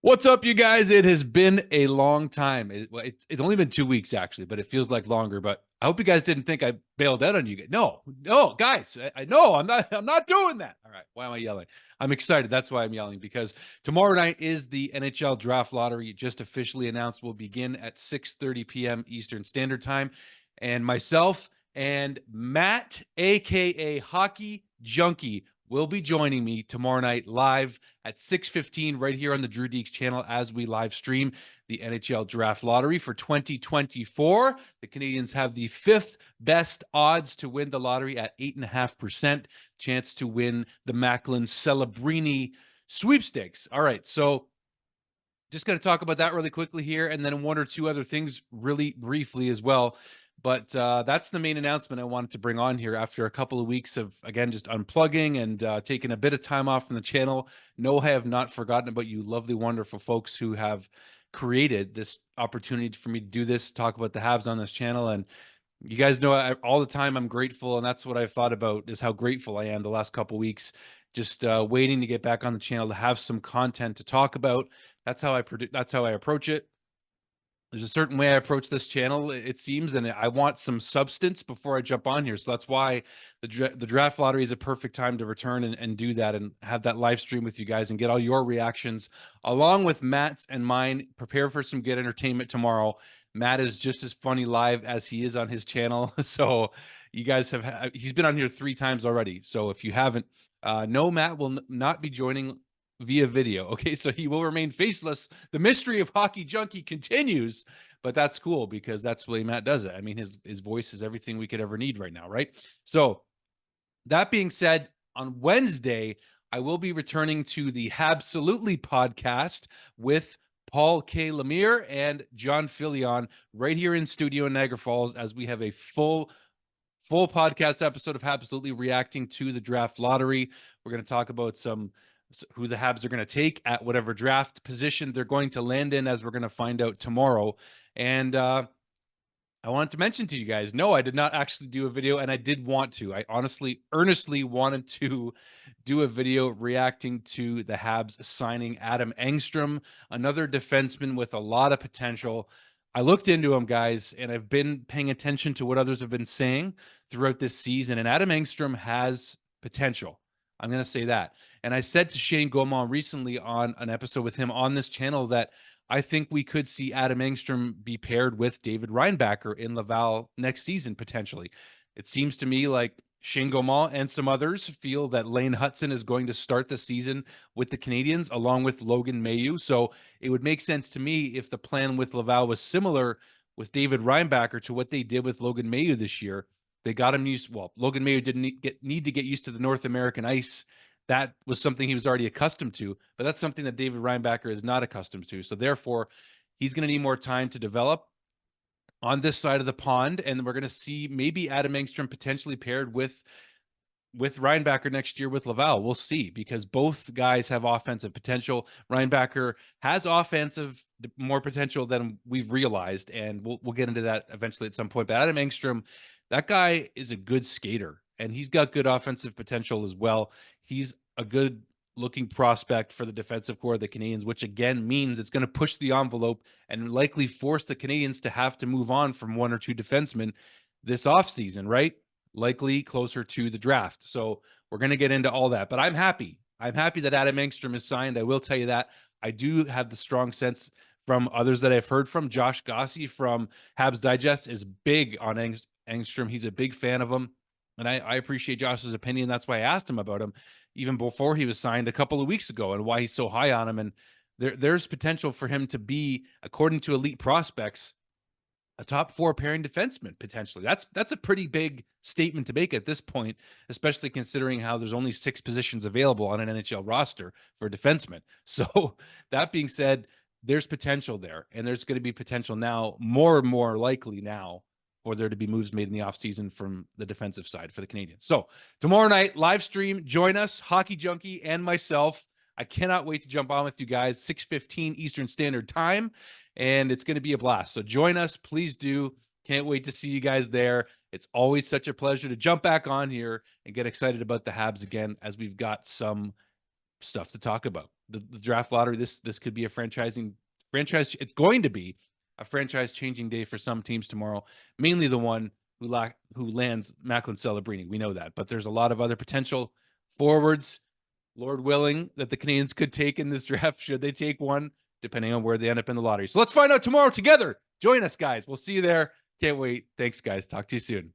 What's up, you guys? It has been a long time. It's only been 2 weeks, actually, but it feels like longer. But I hope you guys didn't think I bailed out on you guys. No, no, guys, I know I'm not doing that. All right, why am I yelling? I'm excited. That's why I'm yelling, because tomorrow night is the NHL Draft Lottery. Just officially announced will begin at 6:30 p.m. Eastern Standard Time, and myself and Matt, aka Hockey Junkie, will be joining me tomorrow night live at 6:15 right here on the Drew Dekes channel as we live stream the NHL Draft Lottery for 2024. The Canadiens have the fifth best odds to win the lottery at 8.5% chance to win the Macklin Celebrini sweepstakes. All right, so just going to talk about that really quickly here, and then one or two other things really briefly as well. But that's the main announcement I wanted to bring on here after a couple of weeks of, again, just unplugging and taking a bit of time off from the channel. No, I have not forgotten about you lovely, wonderful folks who have created this opportunity for me to do this, talk about the Habs on this channel. And you guys know all the time I'm grateful, and that's what I've thought about, is how grateful I am the last couple of weeks, just waiting to get back on the channel to have some content to talk about. That's how I approach it. There's a certain way I approach this channel, it seems, and I want some substance before I jump on here. So that's why the draft lottery is a perfect time to return and do that and have that live stream with you guys and get all your reactions along with Matt's and mine. Prepare for some good entertainment tomorrow. Matt is just as funny live as he is on his channel. So you guys he's been on here 3 times already. So if you haven't, no, Matt will not be joining via video. Okay, so he will remain faceless. The mystery of Hockey Junkie continues, but that's cool because that's the way Matt does it. I mean, his voice is everything we could ever need right now, right? So that being said, on Wednesday, I will be returning to the Habsolutely podcast with Paul K. Lemire and John Filion right here in studio in Niagara Falls as we have a full podcast episode of Habsolutely reacting to the draft lottery. We're going to talk about who the Habs are going to take at whatever draft position they're going to land in, as we're going to find out tomorrow. And I wanted to mention to you guys, no, I did not actually do a video, and I did want to. I honestly, earnestly wanted to do a video reacting to the Habs signing Adam Engstrom, another defenseman with a lot of potential. I looked into him, guys, and I've been paying attention to what others have been saying throughout this season, and Adam Engstrom has potential. I'm going to say that. And I said to Shane Gaumont recently on an episode with him on this channel that I think we could see Adam Engstrom be paired with David Reinbacher in Laval next season, potentially. It seems to me like Shane Gaumont and some others feel that Lane Hutson is going to start the season with the Canadiens along with Logan Mailloux. So it would make sense to me if the plan with Laval was similar with David Reinbacher to what they did with Logan Mailloux this year. They got him used. Well, Logan Mailloux didn't need to get used to the North American ice. That was something he was already accustomed to, but that's something that David Reinbacher is not accustomed to. So therefore, he's going to need more time to develop on this side of the pond, and we're going to see maybe Adam Engstrom potentially paired with Reinbacher next year with Laval. We'll see, because both guys have offensive potential. Reinbacher has offensive more potential than we've realized, and we'll get into that eventually at some point. But Adam Engstrom, that guy is a good skater, and he's got good offensive potential as well. He's a good looking prospect for the defensive core of the Canadiens, which again means it's going to push the envelope and likely force the Canadiens to have to move on from one or two defensemen this offseason, right? Likely closer to the draft. So we're going to get into all that, but I'm happy. I'm happy that Adam Engstrom is signed. I will tell you that. I do have the strong sense from others that I've heard from. Josh Gossie from Habs Digest is big on Engstrom. He's a big fan of him. And I appreciate Josh's opinion. That's why I asked him about him even before he was signed a couple of weeks ago and why he's so high on him. And there's potential for him to be, according to elite prospects, a top 4 pairing defenseman potentially. That's a pretty big statement to make at this point, especially considering how there's only 6 positions available on an NHL roster for a defenseman. So that being said, there's potential there, and there's going to be potential now, more and more likely now, for there to be moves made in the offseason from the defensive side for the Canadiens. So tomorrow night, live stream, join us, Hockey Junkie and myself. I cannot wait to jump on with you guys, 6:15 Eastern Standard Time, and it's going to be a blast. So join us, please do. Can't wait to see you guys there. It's always such a pleasure to jump back on here and get excited about the Habs again, as we've got some stuff to talk about. the draft lottery. This could be a franchise. It's going to be a franchise changing day for some teams tomorrow. Mainly the one who lands Macklin Celebrini. We know that, but there's a lot of other potential forwards, Lord willing, that the Canadiens could take in this draft. Should they take one, depending on where they end up in the lottery. So let's find out tomorrow together. Join us, guys. We'll see you there. Can't wait. Thanks, guys. Talk to you soon.